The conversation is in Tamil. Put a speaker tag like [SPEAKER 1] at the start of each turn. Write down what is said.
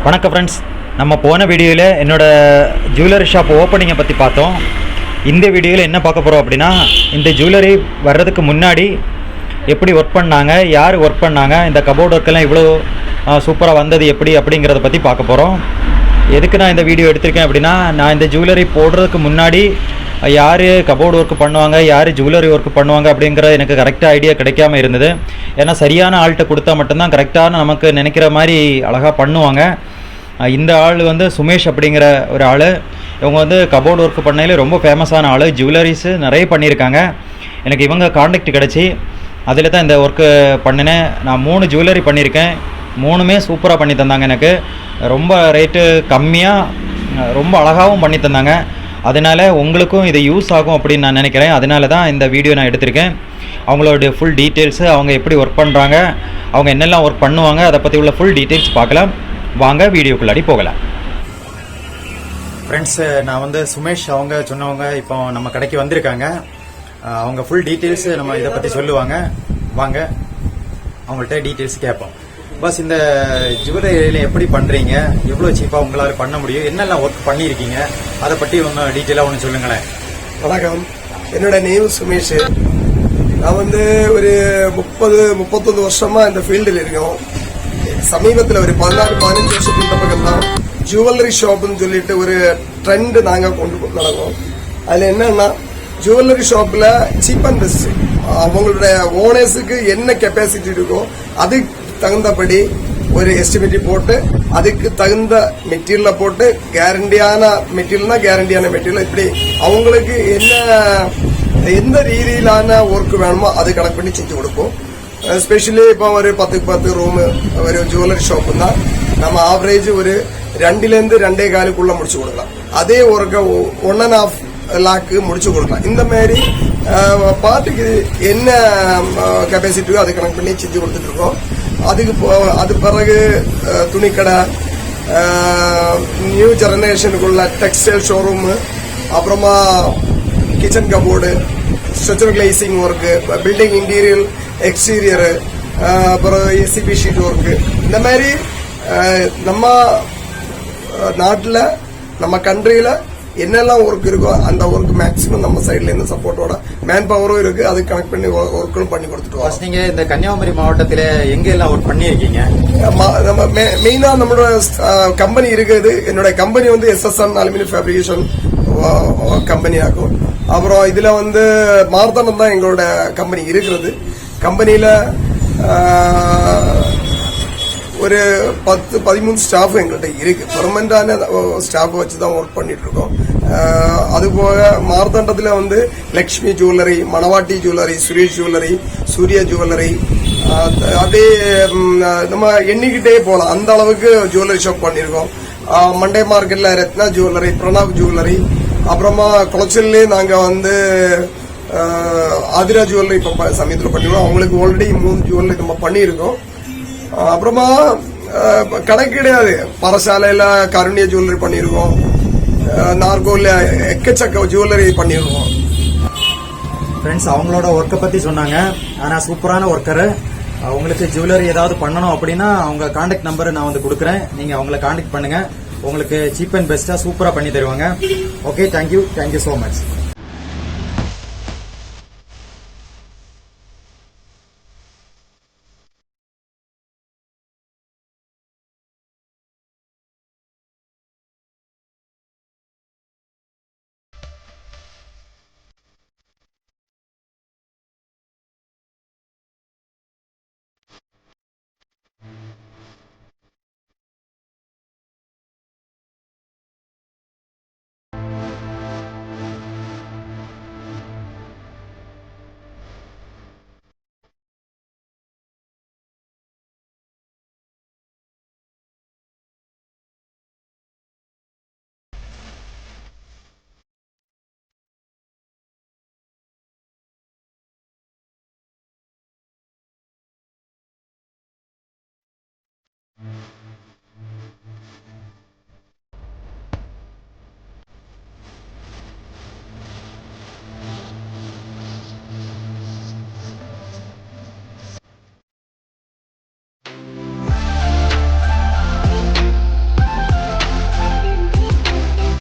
[SPEAKER 1] வணக்கம் ஃப்ரெண்ட்ஸ், நம்ம போன வீடியோவில் என்னோட ஜுவல்லரி ஷாப் ஓப்பனிங்கை பற்றி பார்த்தோம். இந்த வீடியோவில் என்ன பார்க்க போகிறோம் அப்படின்னா, இந்த ஜுவல்லரி வர்றதுக்கு முன்னாடி எப்படி ஒர்க் பண்ணாங்க, யார் ஒர்க் பண்ணாங்க, இந்த கபோர்ட் ஒர்க்கெல்லாம் இவ்வளோ சூப்பராக வந்தது எப்படி அப்படிங்கிறத பற்றி பார்க்க போகிறோம். எதுக்கு நான் இந்த வீடியோ எடுத்திருக்கேன் அப்படின்னா, நான் இந்த ஜுவல்லரி போடுறதுக்கு முன்னாடி யார் கபோர்டு ஒர்க் பண்ணுவாங்க, யார் ஜுவல்லரி ஒர்க் பண்ணுவாங்க அப்படிங்கிற எனக்கு கரெக்டாக ஐடியா கிடைக்காம இருந்தது. ஏன்னா சரியான ஆள்கிட்ட கொடுத்தா மட்டும்தான் கரெக்டான நமக்கு நினைக்கிற மாதிரி அழகாக பண்ணுவாங்க. இந்த ஆள் வந்து சுமேஷ் அப்படிங்கிற ஒரு ஆள். இவங்க வந்து கபோர்டு ஒர்க் பண்ணையில் ரொம்ப ஃபேமஸான ஆள், ஜுவல்லரிஸு நிறைய பண்ணியிருக்காங்க. எனக்கு இவங்க காண்டாக்ட் கிடச்சி அதில் தான் இந்த ஒர்க்கு பண்ணினேன். நான் 3 ஜுவல்லரி பண்ணியிருக்கேன். 3மே சூப்பராக பண்ணி தந்தாங்க. எனக்கு ரொம்ப ரேட்டு கம்மியாக ரொம்ப அழகாகவும் பண்ணி தந்தாங்க. அதனால் உங்களுக்கும் இது யூஸ் ஆகும் அப்படின்னு நான் நினைக்கிறேன். அதனால தான் இந்த வீடியோ நான் எடுத்திருக்கேன். அவங்களோட ஃபுல் டீட்டெயில்ஸு, அவங்க எப்படி ஒர்க் பண்ணுறாங்க, அவங்க என்னெல்லாம் ஒர்க் பண்ணுவாங்க, அதை பற்றி உள்ள ஃபுல் டீட்டெயில்ஸ் பார்க்கலாம். வாங்க வீடியோக்குள்ளாடி போகலாம். ஃப்ரெண்ட்ஸு, நான் வந்து சுமேஷ், அவங்க சொன்னவங்க இப்போ நம்ம கடைக்கு வந்திருக்காங்க. அவங்க ஃபுல் டீட்டெயில்ஸு நம்ம இதை பற்றி சொல்லுவாங்க. வாங்க அவங்கள்ட்ட டீட்டெயில்ஸ் கேட்போம். பஸ் இந்த ஜுவல்லரியில் எப்படி பண்ணுறீங்க, எவ்வளோ சீப்பாக உங்களால் பண்ண முடியும், என்னெல்லாம் ஒர்க் பண்ணியிருக்கீங்க, அதை பற்றி ஒன்று டீட்டெயிலாக ஒன்று சொல்லுங்களேன்.
[SPEAKER 2] வணக்கம், என்னோட நேம் சுமேஷ். நான் வந்து ஒரு 30-31 வருஷமா இந்த ஃபீல்டில் இருக்கோம். சமீபத்தில் ஒரு 14-15 வருஷத்துக்கு பக்கம் தான் ஜுவல்லரி ஷாப்னு சொல்லிட்டு ஒரு ட்ரெண்ட் நாங்கள் கொண்டு நடக்கும். அதில் என்னன்னா, ஜுவல்லரி ஷாப்பில் சீப் அண்ட் பெஸ்ட், அவங்களோட ஓனர்ஸுக்கு என்ன கெப்பாசிட்டி இருக்கோ அதுக்கு தகுந்தபடி ஒரு எஸ்டிமேட் போட்டு அதுக்கு தகுந்த மெட்டீரியலை போட்டு கேரண்டியான மெட்டீரியல்னா கேரண்டியான மெட்டீரியல், இப்படி அவங்களுக்கு எந்த ரீதியிலான ஒர்க் வேணுமோ அது கணக்கு பண்ணி செஞ்சு கொடுப்போம். ஸ்பெஷலி இப்போ ஒரு 10-10 ரூம் ஒரு ஜுவல்லரி ஷாப்புன்னா நம்ம ஆவரேஜ் ஒரு 2 to 2.25 முடிச்சு கொடுக்கலாம். அதே ஒர்க்கை 1.5 lakh முடிச்சு கொடுக்கலாம். இந்த மாதிரி பார்ட்டிக்கு என்ன கெப்பாசிட்டியோ அது கணக்கு பண்ணி செஞ்சு கொடுத்துட்டு இருக்கோம். அது பிறகு துணிக்கடை, நியூ ஜெனரேஷனுக்குள்ள டெக்ஸ்டைல் ஷோரூம், அப்புறமா kitchen cupboard, structure glazing work, building interior exterior, அப்புறம் ஏசிபி ஷீட் ஒர்க்கு, இந்த மாதிரி நம்ம நாட்டில் நம்ம கண்ட்ரியில் என்னெல்லாம் ஒர்க் இருக்கோ அந்த ஒர்க் மேக்ஸிமம் நம்ம சைட்ல இருந்து சப்போர்ட்டோட மேன் பவரும் இருக்கு, அதுக்கு கனெக்ட் பண்ணி ஒர்க்கும் பண்ணி கொடுத்துட்டு.
[SPEAKER 1] நீங்க இந்த கன்னியாகுமரி மாவட்டத்தில் எங்க எல்லாம் ஒர்க் பண்ணியிருக்கீங்க?
[SPEAKER 2] நம்ம மெயினா நம்மளோட கம்பெனி இருக்குது. என்னோட கம்பெனி வந்து SSN அலுமினியம் ஃபேப்ரிகேஷன் கம்பெனி ஆகும். அப்புறம் இதுல வந்து மார்த்தாண்டம் தான் எங்களோட கம்பெனி இருக்கிறது. கம்பெனியில ஒரு 10-13 ஸ்டாஃப் எங்கள்கிட்ட இருக்கு. பெர்மனண்டான ஸ்டாஃப் வச்சு தான் ஒர்க் பண்ணிட்டு இருக்கோம். அதுபோக மார்த்தாண்டத்தில் வந்து Lakshmi jewellery, Manavatti jewellery, Suresh jewellery, Surya jewellery, அதே நம்ம எண்ணிக்கிட்டே போகலாம், அந்த அளவுக்கு ஜுவல்லரி ஷாப் பண்ணியிருக்கோம். மண்டே மார்க்கெட்ல ரத்னா ஜுவல்லரி, பிரணாப் ஜுவல்லரி, அப்புறமா குளச்சல்லே நாங்க வந்து ஆதிரா ஜுவல்லரி இப்போ சமயத்தில் பண்ணிருக்கோம். அவங்களுக்கு ஆல்ரெடி 3 ஜுவல்லரி நம்ம பண்ணியிருக்கோம். அப்புறமா கணக்கு கிடையாது, பரசாலையில கருணிய ஜுவல்லரி பண்ணிருக்கோம், நார்கோல எக்கச்சக்க ஜுவல்லரி பண்ணிருக்கோம்.
[SPEAKER 1] ஃப்ரெண்ட்ஸ், அவங்களோட ஒர்க்கை பத்தி சொன்னாங்க. ஆனா சூப்பரான ஒர்க்கரு. உங்களுக்கு ஜுவல்லரி ஏதாவது பண்ணணும் அப்படின்னா அவங்க கான்டாக்ட் நம்பர் நான் வந்து கொடுக்குறேன். நீங்க அவங்களை கான்டாக்ட் பண்ணுங்க. உங்களுக்கு சீப் அண்ட் பெஸ்டா சூப்பரா பண்ணி தருவாங்க. Okay, thank you so much.